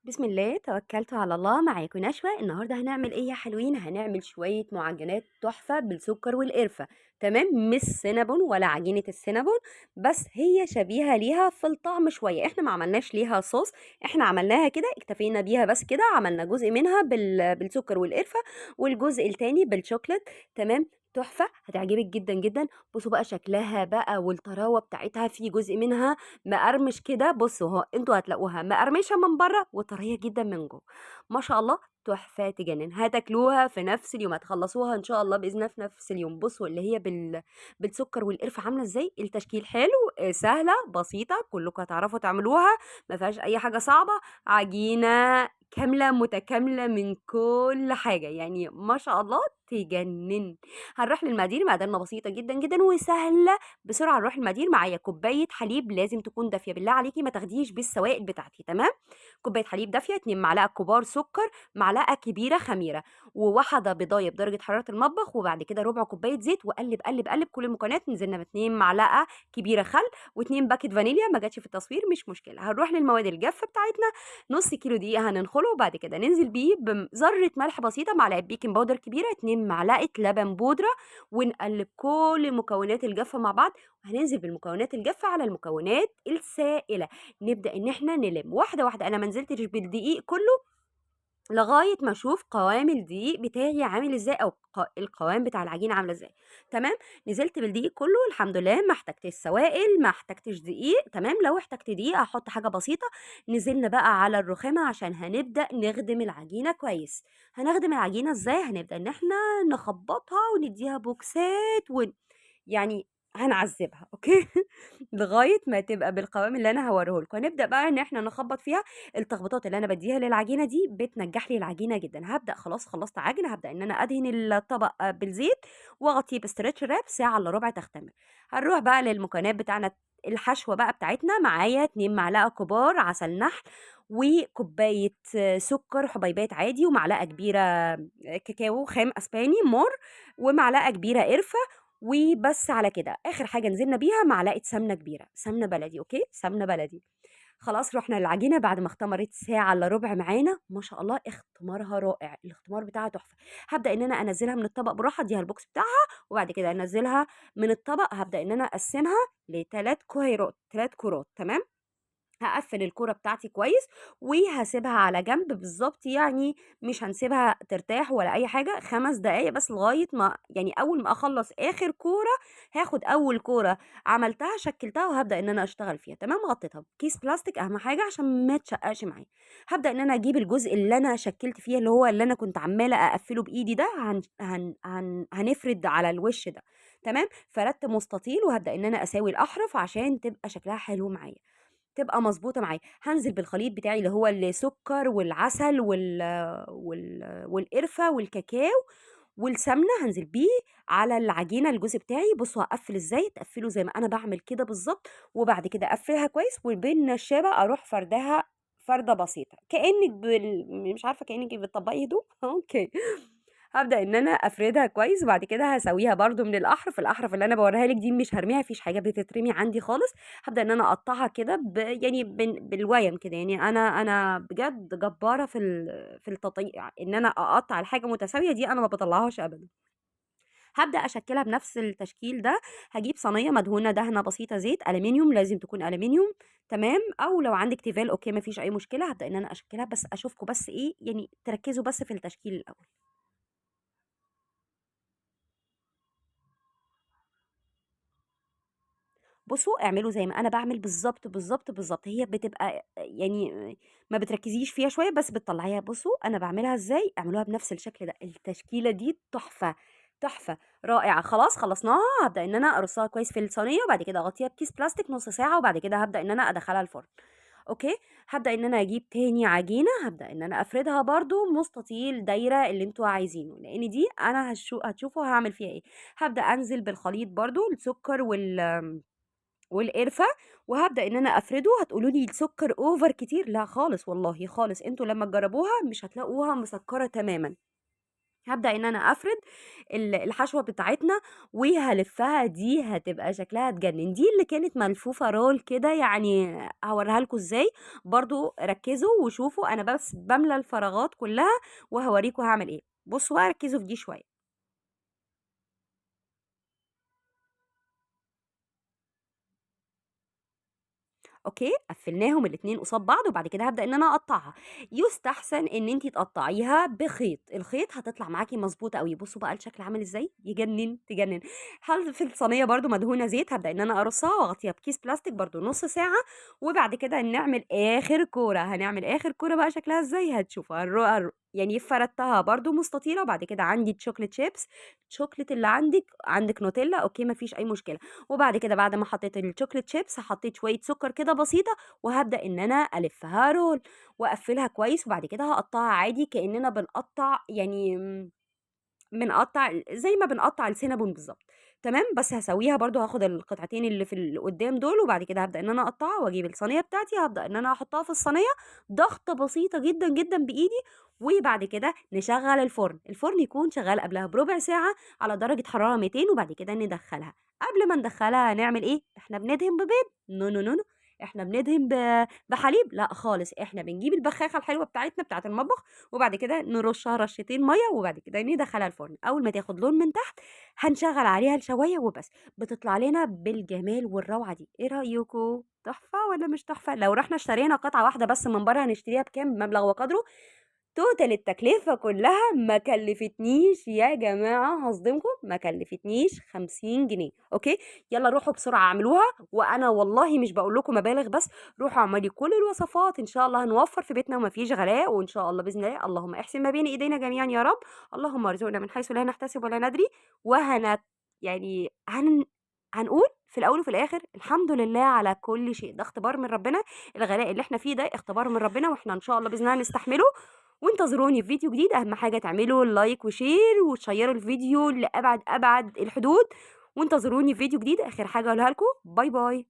بسم الله توكلت على الله. معاكم نشوى. النهارده هنعمل ايه يا حلوين؟ هنعمل شويه معجنات تحفه بالسكر والقرفه. تمام، مش سينابون ولا عجينه السينابون، بس هي شبيهه ليها في الطعم شويه. احنا ما عملناش ليها صوص، احنا عملناها كده، اكتفينا بيها بس كده. عملنا جزء منها بالسكر والقرفه، والجزء التاني بالشوكليت. تمام، تحفه، هتعجبك جدا جدا. بصوا بقى شكلها بقى والطراوه بتاعتها، في جزء منها مقرمش كده. بصوا اهو، انتوا هتلاقوها مقرمشه من بره وطريه جدا من جوه. ما شاء الله، تحفه تجنن. هتاكلوها في نفس اليوم، هتخلصوها ان شاء الله باذن الله في نفس اليوم. بصوا اللي هي بالسكر والقرفه عامله ازاي. التشكيل حلو، سهله بسيطه، كلكم هتعرفوا تعملوها، ما فيهاش اي حاجه صعبه. عجينه كامله متكامله من كل حاجه، يعني ما شاء الله تجنن. هنروح للمقادير. مقاديرنا بسيطه جدا جدا وسهله. بسرعه نروح المقادير. معايا كوبايه حليب لازم تكون دافيه، بالله عليكي ما تاخديش بالسوائل بتاعتي. تمام، كوبايه حليب دافيه، 2 معلقه كبار سكر، معلقه كبيره خميره، وواحده بيضايه بدرجه حراره المطبخ، وبعد كده ربع كوبايه زيت. وقلب قلب قلب كل المكونات. نزلنا ب 2 معلقه كبيره خل، و2 باكت فانيليا. ما جاتش في التصوير مش مشكله. هنروح للمواد الجافه بتاعتنا. نص كيلو دقيق هننخله، وبعد كده ننزل بيه بذره ملح بسيطه، معلقه بيكنج باودر كبيره، 2 معلقه لبن بودره، ونقلب كل المكونات الجافه مع بعض. وهننزل بالمكونات الجافه على المكونات السائله. نبدا ان احنا نلم واحده واحده. انا ما نزلتش بالدقيق كله لغايه ما اشوف قوام الدقيق بتاعي عامل ازاي، او القوام بتاع العجينه عامله ازاي. تمام، نزلت بالدقيق كله الحمد لله. ما احتجتش سوائل، ما احتجتش دقيق. تمام، لو احتجت دقيق هحط حاجه بسيطه. نزلنا بقى على الرخامه عشان هنبدا نخدم العجينه كويس. هنخدم العجينه ازاي؟ هنبدا ان احنا نخبطها ونديها بوكسات يعني هنعذبها، اوكي. لغايه ما تبقى بالقوام اللي انا هوريه لكم. هنبدا بقى ان احنا نخبط فيها. التخبيطات اللي انا بديها للعجينه دي بتنجح لي العجينه جدا. هبدا خلاص، خلصت عجن، هبدا ان انا ادهن الطبق بالزيت واغطيه بستريتش راب ساعه الا ربع تختمر. هنروح بقى للمكونات بتاعنا. الحشوه بقى بتاعتنا. معايا 2 معلقه كبار عسل نحل، وكوبايه سكر حبيبات عادي، ومعلقه كبيره كاكاو خام اسباني مور، ومعلقه كبيره قرفه. وبس على كده. اخر حاجه نزلنا بيها معلقه سمنه كبيره، سمنه بلدي، اوكي، سمنه بلدي. خلاص رحنا للعجينه بعد ما اختمرت ساعه الا ربع معانا. ما شاء الله اختمارها رائع، الاختمار بتاعها تحفه. هبدا ان انا انزلها من الطبق بالراحه، اديها البوكس بتاعها، وبعد كده انزلها من الطبق. هبدا ان انا اقسمها لثلاث كويرات، 3 كرات. تمام، هقفل الكرة بتاعتي كويس وهسيبها على جنب بالظبط. يعني مش هنسيبها ترتاح ولا اي حاجة، 5 دقايق بس، لغاية ما يعني اول ما اخلص اخر كورة هاخد اول كورة عملتها شكلتها وهبدأ ان انا اشتغل فيها. تمام، غطيتها بكيس بلاستيك اهم حاجة عشان ما تشققش معايا. هبدأ ان انا اجيب الجزء اللي انا شكلت فيه، اللي هو اللي انا كنت عمالة اقفله بايدي ده، هنفرد على الوش ده. تمام، فردت مستطيل، وهبدأ ان انا اساوي الاحرف عشان تبقى شكلها حلو معايا، تبقى مضبوطة معايا. هانزل بالخليط بتاعي اللي هو السكر والعسل والقرفة والكاكاو والسمنة. هانزل بيه على العجينة الجزء بتاعي. بصوا هقفل ازاي، تقفله زي ما انا بعمل كده بالظبط. وبعد كده اقفلها كويس، وبالنشابة اروح فردها فردة بسيطة، كأنك مش عارفة، كأنك بتطبقي هدوم. اوكي، هابدأ إن أنا أفردها كويس، وبعد كده هاسويها برضه من الأحرف. الأحرف اللي أنا باوريها لِك دي مش هارميها، ما فيش حاجة بتترمي عندي خالص. هابدأ إن أنا أقطّعها كده يعني بالويّم كده. يعني أنا بجد جبّارة في التقطيع، إن أنا أقطّع الحاجة متساوية دي أنا ما باطلّعهاش أبدًا. هابدأ أشكّلها بنفس التشكيل ده. هاجيب صينية مدهونة دهنة بسيطة زيت ألمنيوم، لازم تكون ألمنيوم. تمام، أو لو عندِك تيفال أوكي ما فيش أي مشكلة. هابدأ إن أنا أشكّلها، بس أشوفكم بس إيه، يعني تركّزوا بس في التشكيل الأول. بُصّوا، اعملوا زي ما أنا باعمل بالضبط، بالضبط، بالضبط. هي بتبقى يعني ما بتركّزيش فيها شوية، بس بتطلّعيها. بُصّوا أنا باعملها إزاي، اعملوها بنفس الشكل ده. التشكيلة دي تحفة، تحفة، رائعة. خلاص خلصناها. هابدأ إن أنا أرصها كويس في الصينية، وبعد كده أغطيها بكيس بلاستيك نُص ساعة، وبعد كده هابدأ إن أنا أدخّلها الفرن. أوكي، هابدأ إن أنا أجيب تاني عجينة، هابدأ إن أنا أفردها برضه مستطيل، دايرة، اللي أنتم عايزينه، لإن دي أنا هتشوفوا هاعمل فيها إيه. هابدأ أنزل بالخليط برضه، السكر والقرفة، وهابدأ إن أنا أفرده. هتقولوا لي السكر أوفر كتير، لا خالص والله خالص. أنتم لمّا تجربوها مش هتلاقوها مسكرة تمامًا. هابدأ إن أنا أفرد الحشوة بتاعتنا وهالفّها، دي هتبقى شكلها تجنن. دي اللي كانت ملفوفة رول كده، يعني هاورّيها لكم إزاي. برضه ركّزوا وشوفوا، أنا بس باملى الفراغات كلّها وهاورّيكم هاعمل إيه. بُصّوا بقى ركّزوا في دي شوية. أوكي، قفّلناهم الاتنين قصاد بعض، وبعد كده هابدأ إن أنا أقطّعها. يُستحسن إن أنتِ تقطّعيها بخيط، الخيط هتطلع معاكِ مضبوطة أوي. بُصّوا بقى الشكل عامل إزاي، يجنّن، تجنّن. في الصينية برضه مدهونة زيت، هابدأ إن أنا أرصّها وأغطيها بكيس بلاستيك برضه نُص ساعة، وبعد كده نعمل آخر كورة. هنعمل آخر كورة بقى شكلها إزاي، هتشوفوا. يعني فردتها برضه مستطيلة، وبعد كده عندي chocolate chips، الشوكليت اللي عندِك نوتيلا، أوكي ما فيش أي مشكلة. وبعد كده بعد ما حطيت الchocolate chips حطيت شوية سكر كده بسيطة، وهابدأ إن أنا ألفّها رول وأقفّلها كويس، وبعد كده هاقطّعها عادي كإننا بنقطّع يعني زي ما بنقطّع السينابون بالضبط، تمام. بس هاسويها برضه، هاخد القطعتين اللي في قدّام دول، وبعد كده هابدأ إن أنا أقطّعها وأجيب الصينية بتاعتي، هابدأ إن أنا أحطّها في الصينية ضغطة بسيطة جدًا، جدًا بإيدي. وبعد كده نشغّل الفرن، الفرن يكون شغّال قبلها بربع ساعة على درجة حرارة 200، وبعد كده ندخّلها. قبل ما ندخّلها هنعمل إيه، إحنا بندهن ببيض؟ No، no، no، no. إحنا بندهن بحليب؟ لأ خالص، إحنا بنجيب البخاخة الحلوة بتاعتنا بتاعة المطبخ، وبعد كده نرشّها رشّتين مَيّة، وبعد كده ندخّلها الفرن. أول ما تاخد لون من تحت هنشغّل عليها الشواية وبس، بتطلع لنا بالجمال والروعة دي. إيه رأيكم؟ تحفة والّا مش تحفة؟ لو رُحنا اشترينا قطعة واحدة بس من برّه هنشتريها بكام؟ بمبلغ وقدره. توتال التكلفة كلّها ما كلّفتنيش يا جماعة، هاصدمكم، ما كلّفتنيش 50 جنيه، أوكي. يالّا روحوا بسرعة اعملوها، وأنا والله مش باقول لكم مبالغ بس، روحوا اعملي كل الوصفات، إن شاء الله هنوفّر في بيتنا وما فيش غلاء، وإن شاء الله بإذن الله. اللهم احسن ما بين إيدينا جميعًا يا رب. اللهم ارزقنا من حيث لا نحتسب ولا ندري. يعني هنقول في الأول وفي الآخر الحمد لله على كل شيء، ده اختبار من ربنا. الغلاء اللي إحنا فيه ده اختبار من ربنا، وإحنا إن شاء الله بإذن الله هنستحمله. وانتظروني في فيديو جديد. أهم حاجة تعملوا لايك وشير وتشيروا الفيديو لأبعد الحدود. وانتظروني في فيديو جديد. آخر حاجة أقولها لكم، باي باي.